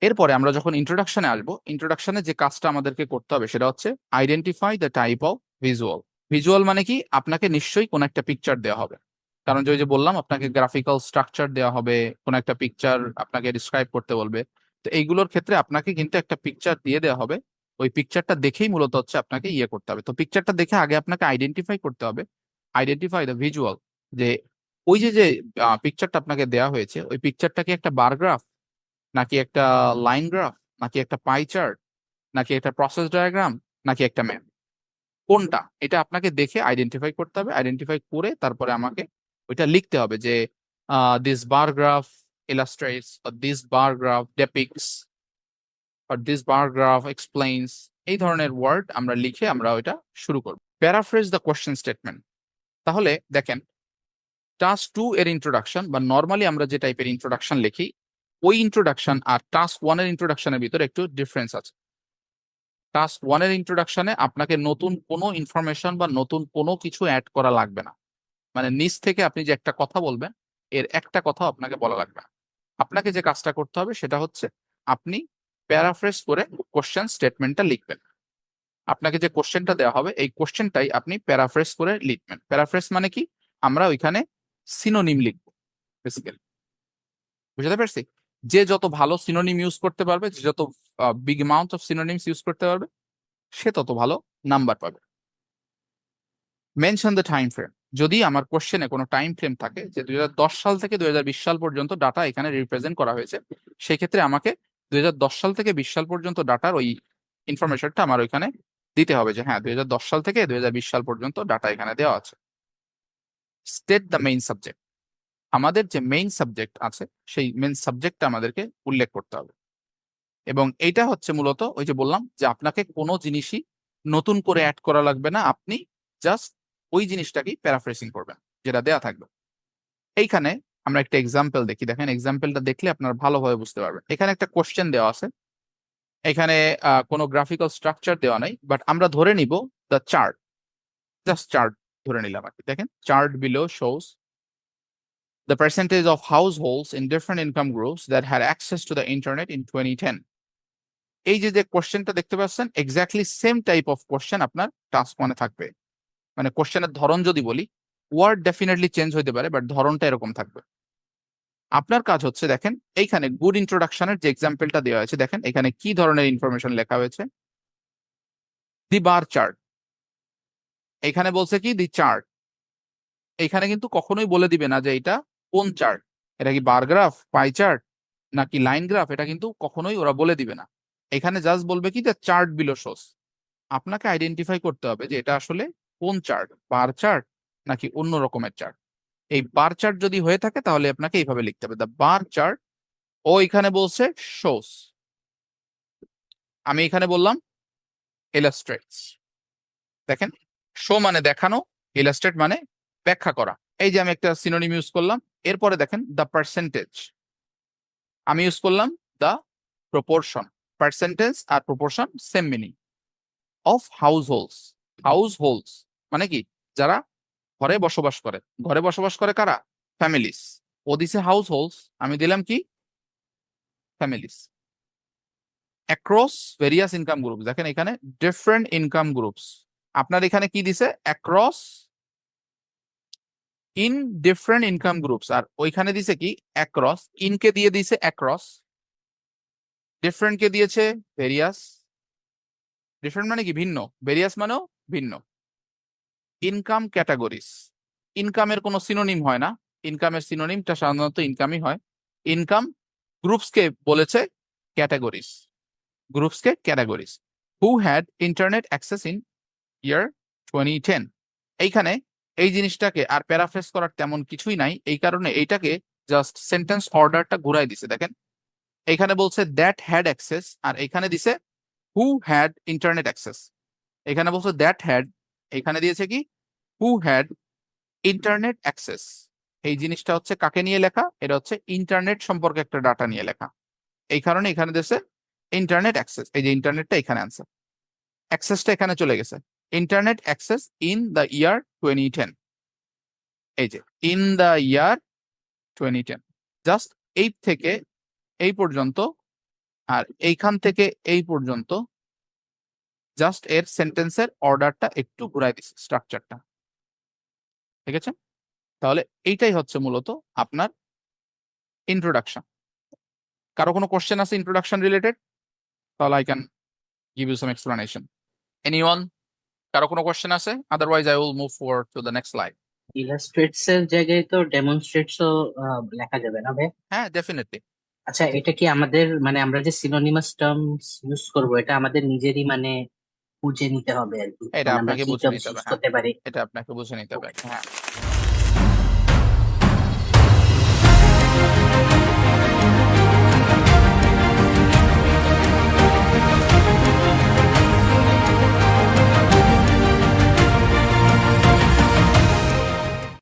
এরপরে আমরা যখন ইন্ট্রোডাকশনে আসবো, ইন্ট্রোডাকশনে যে কাজটা আমাদেরকে করতে হবে সেটা হচ্ছে identify the type of visual. Visual মানে কি, আপনাকে নিশ্চয়ই কোনো একটা পিকচার দেওয়া হবে, কারণ যে ওই যে বললাম আপনাকে গ্রাফিক্যাল স্ট্রাকচার দেওয়া হবে, কোনো একটা পিকচার আপনাকে ডিসক্রাইব করতে বলবে। তো এইগুলোর ক্ষেত্রে আপনাকে কিন্তু একটা পিকচার দিয়ে দেওয়া হবে, ওই পিকচারটা দেখেই মূলত হচ্ছে আপনাকে ইয়ে করতে হবে। তো পিকচারটা দেখে আগে আপনাকে আইডেন্টিফাই করতে হবে, আইডেন্টিফাই দ্য ভিজুয়াল, যে ওই যে যে পিকচারটা আপনাকে দেওয়া হয়েছে ওই পিকচারটা কি একটা বার গ্রাফ, নাকি একটা লাইন গ্রাফ, নাকি একটা পাই চার্ট, নাকি একটা প্রসেস ডায়াগ্রাম, নাকি একটা ম্যাপ, কোনটা, এটা আপনাকে দেখে আইডেন্টিফাই করতে হবে। আইডেন্টিফাই করে তারপরে আমাকে ওইটা লিখতে হবে যে this bar graph illustrates or this bar graph depicts or this bar graph explains, এই ধরনের ওয়ার্ড আমরা লিখে আমরা ওইটা শুরু করব। Paraphrase the question statement. তাহলে দেখেন, টাস্ক 2 এর ইন্ট্রোডাকশন বা নর্মালি আমরা যে টাইপের ইন্ট্রোডাকশন লিখি, ওই ইন্ট্রোডাকশন আর টাস্ক 1 এর ইন্ট্রোডাকশনের ভিতরে একটু ডিফারেন্স আছে। টাস্ক 1 এর ইন্ট্রোডাকশনে আপনাকে নতুন কোনো ইনফরমেশন বা নতুন কোনো কিছু অ্যাড করা লাগবে না, মানে নিজ থেকে আপনি যে একটা কথা বলবেন এর একটা কথা আপনাকে বলা লাগবে না। আপনাকে যে কাজটা করতে হবে সেটা হচ্ছে আপনি প্যারাফ্রেজ করে কোশ্চেন স্টেটমেন্টটা লিখবেন। আপনাকে যে কোশ্চেনটা দেওয়া হবে এই কোশ্চেনটাই আপনি প্যারাফ্রেজ করে লিখবেন। প্যারাফ্রেজ মানে কি, আমরা ওইখানে সিনোনিম লিখবো বেসিক্যালি, বুঝতে পারছি? যে যত ভালো সিনোনিম ইউজ করতে পারবে, যে যত big amount of synonyms use করতে পারবে, সে তত ভালো নাম্বার পাবে। Mention the time frame. যদি আমার কোশ্চেনে কোনো টাইম ফ্রেম থাকে যে 2010 সাল থেকে 2020 সাল পর্যন্ত ডাটা এখানে রিপ্রেজেন্ট করা হয়েছে, সেই ক্ষেত্রে আমাকে 2010 সাল থেকে 20 সাল পর্যন্ত ডাটার ওই ইনফরমেশনটা আমার ওইখানে দিতে হবে, যে হ্যাঁ 2010 সাল থেকে 2020 সাল পর্যন্ত ডাটা এখানে দেওয়া আছে। State the main subject. আমাদের যে মেইন সাবজেক্ট আছে সেই মেইন সাবজেক্টটা আমাদেরকে উল্লেখ করতে হবে। এবং এইটা হচ্ছে মূলত ওই যে বললাম যে আপনাকে কোনো জিনিসই নতুন করে অ্যাড করা লাগবে না, আপনি জাস্ট ওই জিনিসটাকেই প্যারাফ্রেসিং করবেন যেটা দেয়া থাকবে। এইখানে আমরা একটা এক্সাম্পল দেখি, দেখেন এক্সাম্পলটা দেখলে আপনারা ভালোভাবে বুঝতে পারবেন। এখানে একটা কোশ্চেন দেওয়া আছে, এখানে কোনো গ্রাফিক্যাল স্ট্রাকচার দেওয়া নাই, বাট আমরা ধরে নিব দ্য চার্ট, জাস্ট চার্ট ধরে নিলাম আর কি। দেখেন chart below shows the percentage of households in different income groups that had access to the internet in 2010. এই যে যে কোশ্চেনটা দেখতে পাচ্ছেন exactly same type of question আপনার টাস্ক 1 এ থাকবে। মানে কোশ্চেনের ধরন যদি বলি, ওয়ার্ড ডেফিনেটলি চেঞ্জ হতে পারে বাট ধরনটা এরকম থাকবে। আপনার কাজ হচ্ছে দেখেন এইখানে গুড ইন্ট্রোডাকশনের যে এক্সাম্পলটা দেওয়া হয়েছে, দেখেন এখানে কি ধরনের ইনফরমেশন লেখা হয়েছে। দি বার চার্ট, এখানে বলছে কি দি চার্ট, এখানে কিন্তু কখনোই বলে দিবে না যে এটা কোন চার্ট, এটা কি বার গ্রাফ, পাই চার্ট, নাকি লাইন গ্রাফ, এটা কিন্তু কখনোই ওরা বলে দিবে না। এখানে জাস্ট বলবে কি যে চার্ট বিলো শোস। আপনাকে আইডেন্টিফাই করতে হবে যে এটা আসলে কোন চার্ট, বার চার্ট নাকি অন্য রকমের চার্ট। এই বার চার্ট যদি হয়ে থাকে তাহলে আপনাকে এইভাবে লিখতে হবে, দ্য বার চার্ট। ও এখানে বলছে শোস, আমি এখানে বললাম ইলাস্ট্রেটস। দেখেন, শো মানে দেখানো, ইলাস্ট্রেট মানে ব্যাখ্যা করা। এই যে আমি একটা সিনোনিম ইউজ করলাম। এরপরে দেখেন দ্য পার্সেন্টেজ, আমি ইউজ করলাম দ্য প্রপোর্শন। পার্সেন্টেজ আর proportion same meaning. Of households, households মানে কি, যারা ঘরে বসবাস করে। ঘরে বসবাস করে কারা, ফ্যামিলিস। ও দিছে হাউস হোল্ডস, আমি দিলাম কি families. Across various income groups, দেখেন এখানে ডিফারেন্ট ইনকাম গ্রুপস। আপনার এখানে কি দিছে, across in different income groups, আর ওইখানে দিছে কি অ্যাক্রস। ইনকে দিয়ে দিছে অ্যাক্রস, ডিফারেন্ট কে দিয়েছে ভেরিয়াস। ডিফারেন্ট মানে কি ভিন্ন, ভেরিয়াস মানেও ভিন্ন। ইনকাম ক্যাটাগরিজ, ইনকামের কোনো সিনোনিম হয় না, ইনকামের সিনোনিমটা সাধারণত ইনকামই হয়। ইনকাম গ্রুপসকে বলেছে ক্যাটাগরিজ, গ্রুপসকে categories. Who had internet access in year 2010। এইখানে এই জিনিসটাকে আর প্যারাফ্রেজ করার তেমন কিছুই নাই, এই কারণে এইটাকে জাস্ট সেন্টেন্স অর্ডারটা ঘুরাই দিছে। দেখেন এখানে বলছে দ্যাট হ্যাড অ্যাক্সেস, আর এখানে দিছে হু হ্যাড ইন্টারনেট অ্যাক্সেস। এখানে বলছে দ্যাট হ্যাড, এখানে দিয়েছে কি হু হ্যাড ইন্টারনেট অ্যাক্সেস। এই জিনিসটা হচ্ছে কাকে নিয়ে লেখা, এটা হচ্ছে ইন্টারনেট সম্পর্কে একটা ডাটা নিয়ে লেখা। এই কারণে এখানে দিয়েছে ইন্টারনেট অ্যাক্সেস। এই যে ইন্টারনেটটা এখানে আনছে, অ্যাক্সেসটা এখানে চলে গেছে। Internet access in the year 2010, এই যে ইন দ্য ইয়ার 2010, জাস্ট এই থেকে এই পর্যন্ত আর এইখান থেকে এই পর্যন্ত জাস্ট এর সেন্টেন্সের অর্ডারটা একটু ঘুরাই দিচ্ছি, স্ট্রাকচারটা। ঠিক আছে? তাহলে এইটাই হচ্ছে মূলত আপনার ইন্ট্রোডাকশন। কারো কোনো কোশ্চেন আছে ইন্ট্রোডাকশন রিলেটেড? তাহলে I can give you some explanation. Anyone? কারো কোনো কোশ্চেন আছে? Otherwise I will move forward to the next slide. Illustrates এর জায়গায় তো ডেমনস্ট্রেটসও লেখা যাবে না ভাই? হ্যাঁ, ডেফিনেটলি। আচ্ছা, এটা কি আমাদের মানে আমরা যে সিনোনিমাস টার্মস ইউজ করব, এটা আমাদের নিজেরই মানে বুঝে নিতে হবে আর কি, এটা মানে আমরা আপনাকে কি বুঝে টার্মস নিতে ইউজ হবে, হ্যাঁ। করতে পারি? এটা আপনাকে বুঝে নিতে হবে, হ্যাঁ।